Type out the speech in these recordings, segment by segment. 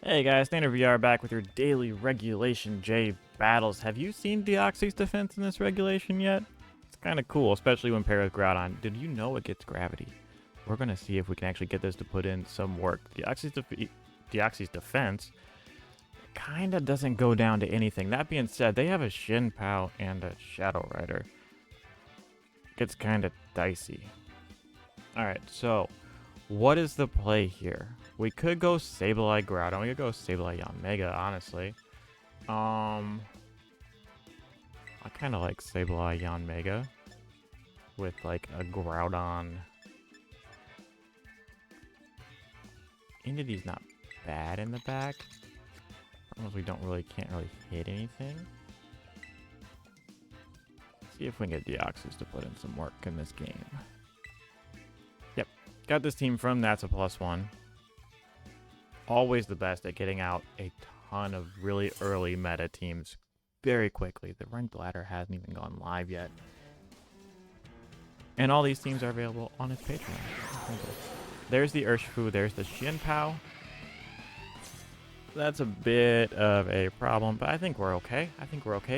Hey guys, StandardVR back with your daily Regulation J battles. Have you seen Deoxys Defense in this regulation yet? It's kind of cool, especially when paired with Groudon. Did you know it gets gravity? We're going to see if we can actually get this to put in some work. Deoxys Defense kind of doesn't go down to anything. That being said, they have a Shin Pao and a Shadow Rider. Gets kind of dicey. Alright, so what is the play here? We could go Sableye Groudon. We could go Sableye Yanmega, honestly. I kind of like Sableye Yanmega with like a Groudon. Entity's not bad in the back. Problem is we can't really hit anything. See if we can get Deoxys to put in some work in this game. Yep, got this team from That's a +1. Always the best at getting out a ton of really early meta teams very quickly. The ranked ladder hasn't even gone live yet. And all these teams are available on his Patreon. There's the Urshifu, there's the Shin Pao. That's a bit of a problem, but I think we're okay.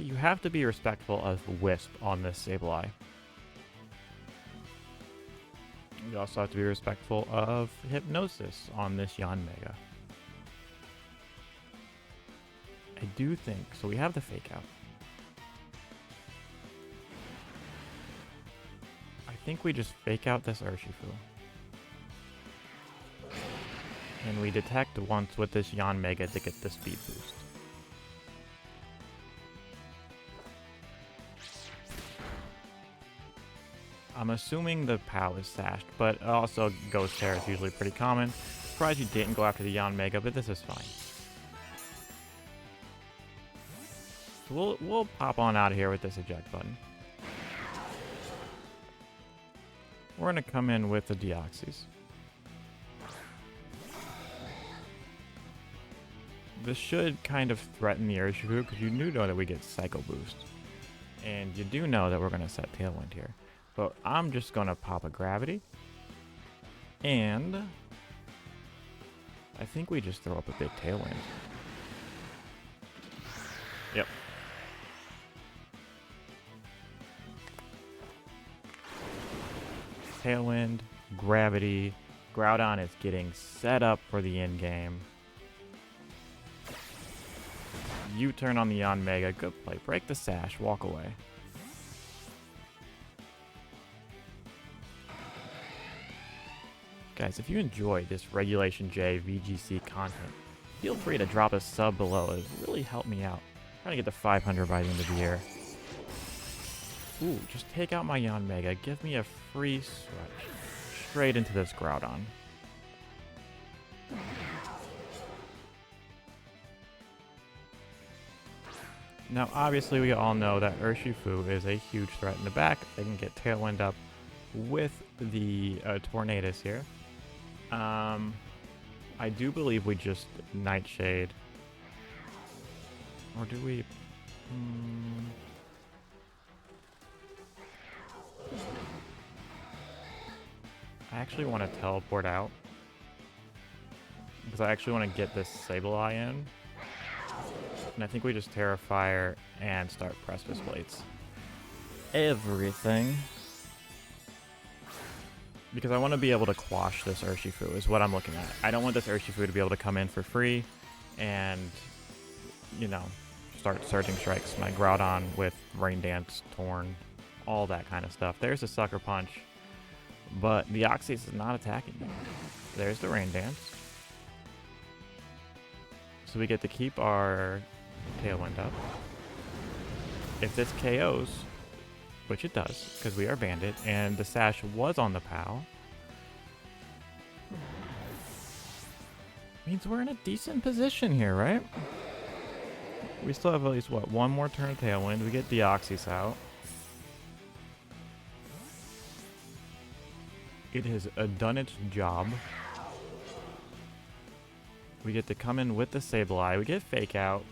You have to be respectful of Wisp on this Sableye. You also have to be respectful of Hypnosis on this Yanmega. I do think, so we have the Fake Out. I think we just Fake Out this Urshifu. And we detect once with this Yanmega to get the speed boost. I'm assuming the POW is sashed, but also Ghost Terror is usually pretty common. Surprised you didn't go after the Yanmega, but this is fine. So we'll pop on out of here with this eject button. We're gonna come in with the Deoxys. This should kind of threaten the Urshifu because you do know that we get Psycho Boost. And you do know that we're gonna set Tailwind here. But I'm just gonna pop a Gravity. And I think we just throw up a big Tailwind. Yep. Tailwind, Gravity. Groudon is getting set up for the end game. U-turn on the Yanmega. Good play. Break the sash. Walk away. Guys, if you enjoy this Regulation J VGC content, feel free to drop a sub below. It really helped me out. I'm trying to get to 500 by the end of the year. Ooh, just take out my Yanmega. Give me a free switch straight into this Groudon. Now, obviously, we all know that Urshifu is a huge threat in the back. They can get Tailwind up with the Tornadus here. I do believe we just Nightshade. Or do we... I actually want to teleport out. Because I actually want to get this Sableye in. And I think we just Terrafire and start Precipice Blades. Everything. Because I want to be able to quash this Urshifu is what I'm looking at. I don't want this Urshifu to be able to come in for free and, you know, start Surging Strikes my Groudon with Rain Dance, Torn, all that kind of stuff. There's a Sucker Punch, but the Deoxys is not attacking me. There's the Rain Dance. So we get to keep our Tailwind up. If this KOs, which it does, because we are Bandit, and the Sash was on the POW, means we're in a decent position here, right? We still have at least, what, one more turn of Tailwind. We get Deoxys out. It has done its job. We get to come in with the Sableye. We get Fake Out.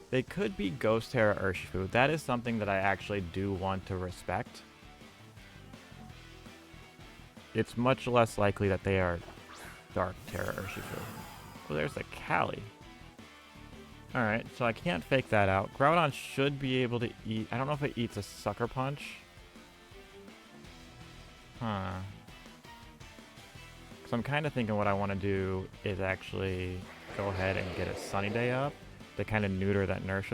They could be Ghost Terra Urshifu. That is something that I actually do want to respect. It's much less likely that they are Dark Terra Urshifu. Oh, there's the Cali. Alright, so I can't fake that out. Groudon should be able to eat... I don't know if it eats a Sucker Punch. Huh. So I'm kind of thinking what I want to do is actually go ahead and get a Sunny Day up to kind of neuter that Ursh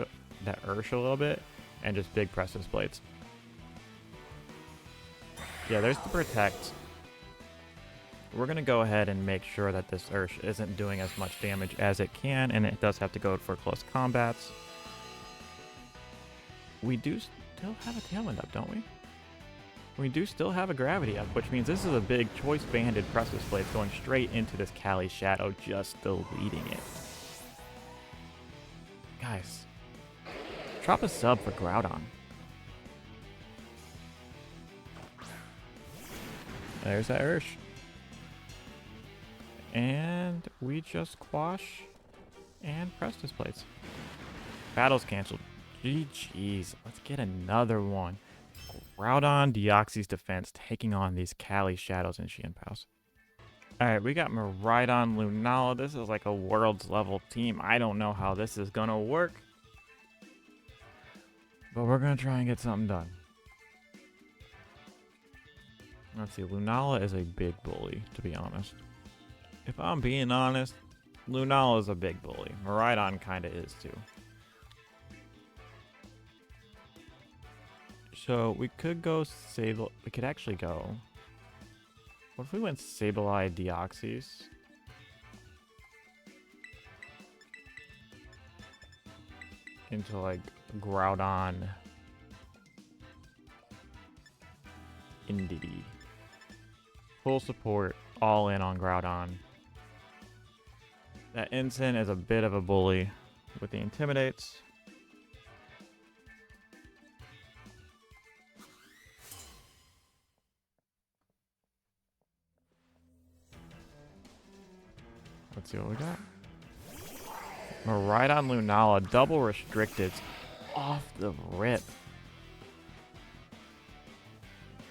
a little bit, and just big Precious Blades. Yeah, there's the Protect. We're going to go ahead and make sure that this Ursh isn't doing as much damage as it can, and it does have to go for close combats. We do still have a Tailwind up, don't we? We do still have a Gravity up, which means this is a big Choice Banded Precious Blade going straight into this Cali Shadow, just deleting it. Guys, drop a sub for Groudon. There's that Ursh. And we just quash and Precious Blades. Battle's canceled. GG's. Let's get another one. Groudon, Deoxys Defense taking on these Cali Shadows and Xianpaos. Alright, we got Miraidon, Lunala. This is like a world's level team. I don't know how this is gonna work, but we're gonna try and get something done. Let's see, Lunala is a big bully, to be honest. If I'm being honest, Lunala is a big bully. Miraidon kinda is too. So we could go Sable. We could actually go. What if we went Sableye Deoxys? Into like Groudon Indeedee. Full support, all in on Groudon. That Ensign is a bit of a bully with the Intimidates. Let's see what we got. Miraidon Lunala, double restricted off the rip.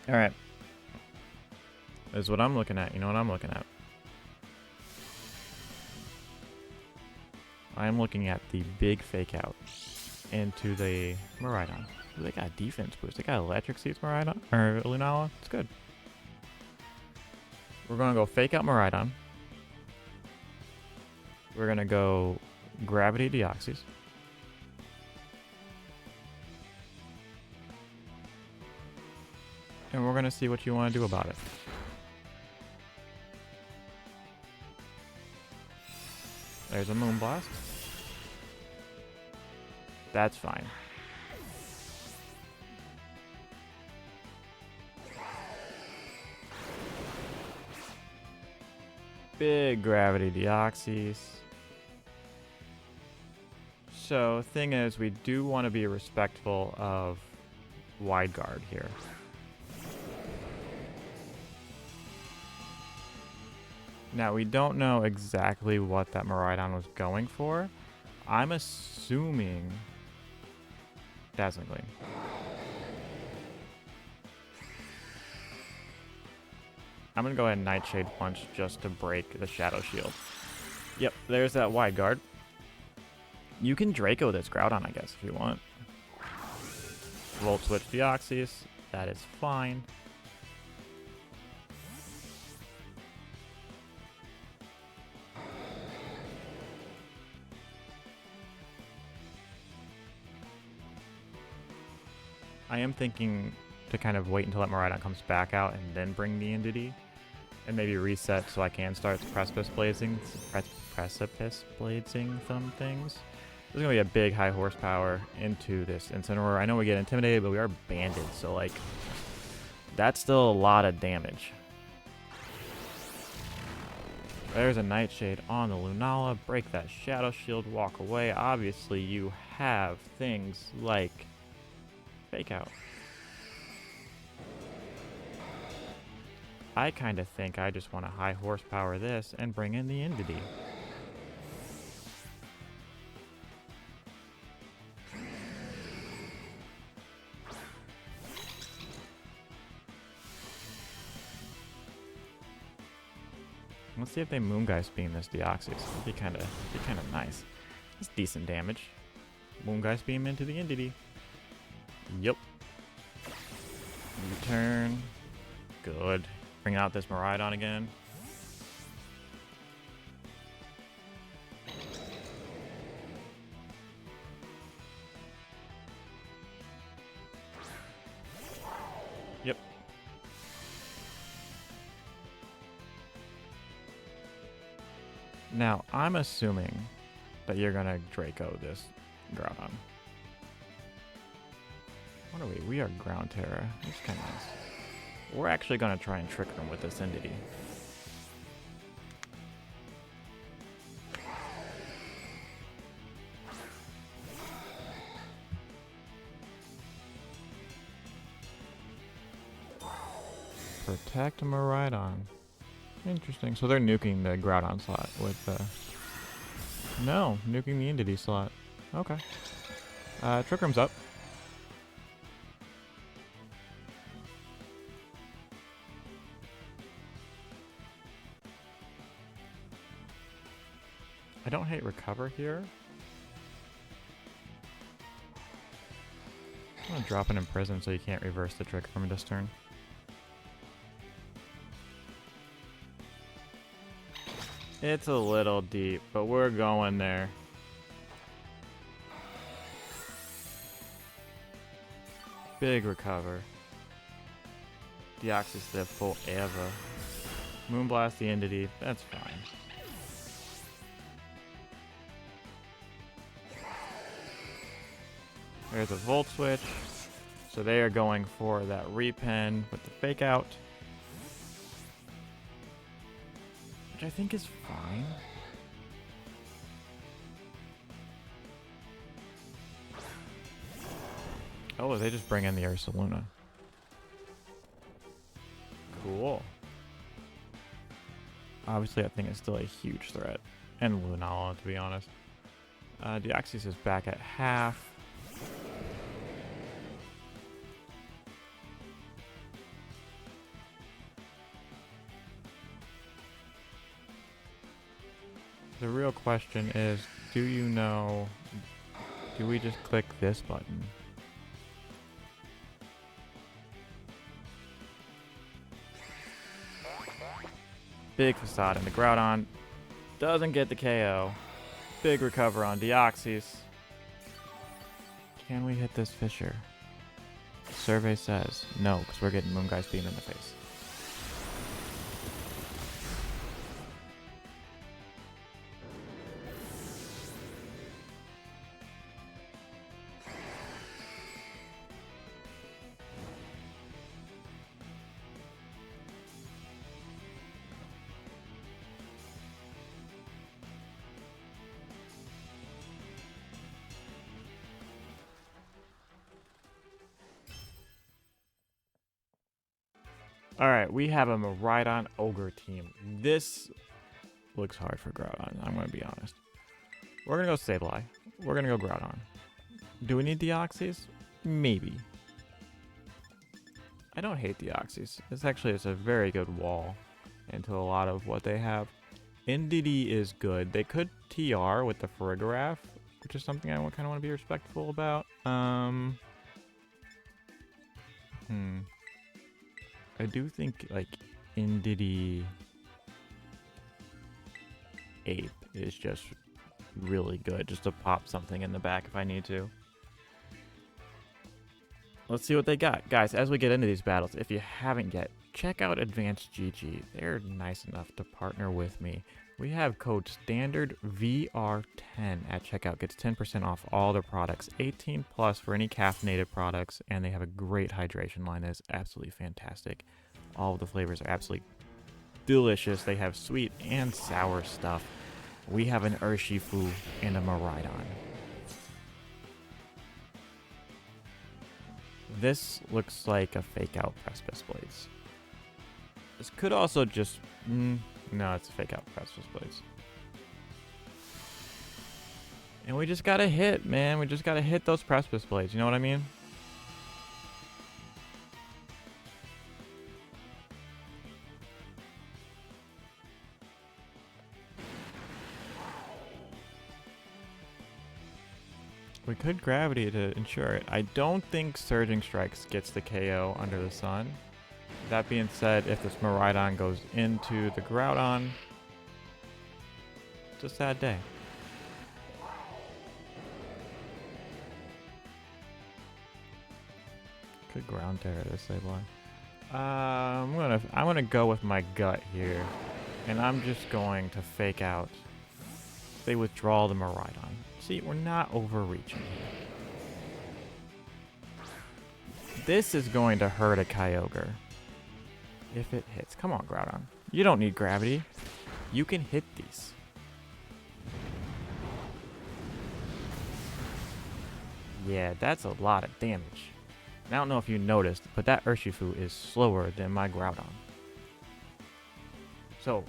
Alright. This is what I'm looking at. You know what I'm looking at? I'm looking at the big fake out into the Miraidon. Ooh, they got a defense boost. They got electric seeds Miraidon or Lunala. It's good. We're gonna go fake out Miraidon. We're gonna go Gravity Deoxys. And we're gonna see what you want to do about it. There's a Moonblast. That's fine. Big Gravity Deoxys. So, thing is, we do want to be respectful of Wide Guard here. Now, we don't know exactly what that Miraidon was going for. I'm assuming Dazzling Gleam. I'm going to go ahead and Nightshade Punch just to break the Shadow Shield. Yep, there's that Wide Guard. You can Draco this Groudon, I guess, if you want. Volt Switch Deoxys. That is fine. I am thinking to kind of wait until that Miraidon comes back out and then bring the Indeedee. And maybe reset so I can start Precipice Blazing some things. There's going to be a big high horsepower into this Incineroar. I know we get intimidated, but we are banded, so like that's still a lot of damage. There's a Nightshade on the Lunala. Break that Shadow Shield, walk away. Obviously, you have things like Fake Out. I kind of think I just want to high horsepower this and bring in the Indeedee. Let's see if they Moongeist beam this Deoxys. It'd be kind of nice. That's decent damage. Moongeist beam into the entity. Yep. U-turn. Good. Bring out this Miraidon again. Yep. Now, I'm assuming that you're gonna Draco this Groudon. What are we? We are Ground Terra. That's kind of nice. We're actually gonna try and trick them with this entity. Protect Miraidon. Interesting. So they're nuking the Groudon slot with no, nuking the entity slot. Okay. Trick Room's up. I don't hate recover here. I'm gonna drop it in prison so you can't reverse the trick from this turn. It's a little deep, but we're going there. Big recover. Deoxys Def forever. Moonblast the entity, that's fine. There's a Volt Switch. So they are going for that repen with the fake out. Which I think is fine. Oh, they just bring in the Ursaluna. Cool. Obviously, that thing is still a huge threat. And Lunala, to be honest. Deoxys is back at half. The real question is, do you know, do we just click this button? Big Facade into Groudon. Doesn't get the KO. Big recover on Deoxys. Can we hit this Fissure? Survey says no, because we're getting Moongeist Beam in the face. Alright, we have a Miraidon Ogre team. This looks hard for Groudon, I'm going to be honest. We're going to go Sableye. We're going to go Groudon. Do we need Deoxys? Maybe. I don't hate Deoxys. This actually is a very good wall into a lot of what they have. Entity is good. They could TR with the Farigiraf, which is something I kind of want to be respectful about. I do think, like, Indity Ape is just really good, just to pop something in the back if I need to. Let's see what they got. Guys, as we get into these battles, if you haven't yet, check out Advanced GG. They're nice enough to partner with me. We have code StandardVR10 at checkout. Gets 10% off all their products. 18 plus for any caffeinated products. And they have a great hydration line that is absolutely fantastic. All of the flavors are absolutely delicious. They have sweet and sour stuff. We have an Urshifu and a Miraidon. This looks like a fake out Precipice Blades. This could also just... no, it's a fake out Precipice Blades. And we just gotta hit, man. We just gotta hit those Precipice Blades. You know what I mean? We could gravity to ensure it. I don't think Surging Strikes gets the KO under the sun. That being said, if this Miraidon goes into the Groudon, it's a sad day. Could ground terror this Sableye. I'm gonna go with my gut here, and I'm just going to fake out. They withdraw the Miraidon. See, we're not overreaching here. This is going to hurt a Kyogre. If it hits. Come on, Groudon. You don't need gravity. You can hit these. Yeah, that's a lot of damage. I don't know if you noticed, but that Urshifu is slower than my Groudon. So,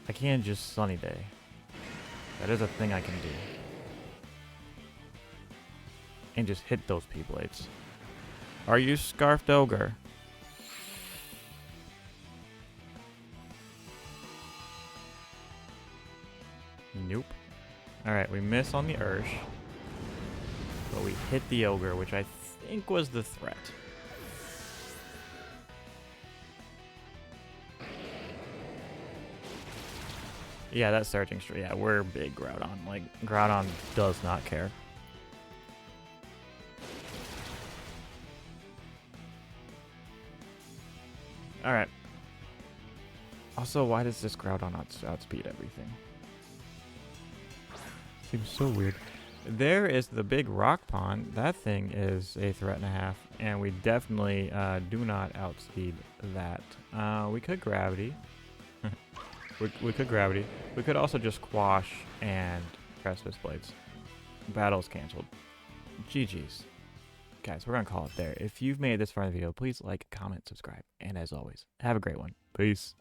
I can't just Sunny Day. That is a thing I can do. And just hit those P-Blades. Are you Scarfed Ogre? Nope. Alright, we miss on the Ursh. But we hit the Ogre, which I think was the threat. Yeah, that's Surging Strike. Yeah, we're big Groudon. Like, Groudon does not care. Alright. Also, why does this Groudon outspeed everything? Seems so weird. There is the big rock pond. That thing is a threat and a half, and we definitely do not outspeed that. We could gravity. we could gravity. We could also just quash and Precipice Blades. Battle's canceled. GG's. Guys, we're going to call it there. If you've made it this far in the video, please like, comment, subscribe, and as always, have a great one. Peace.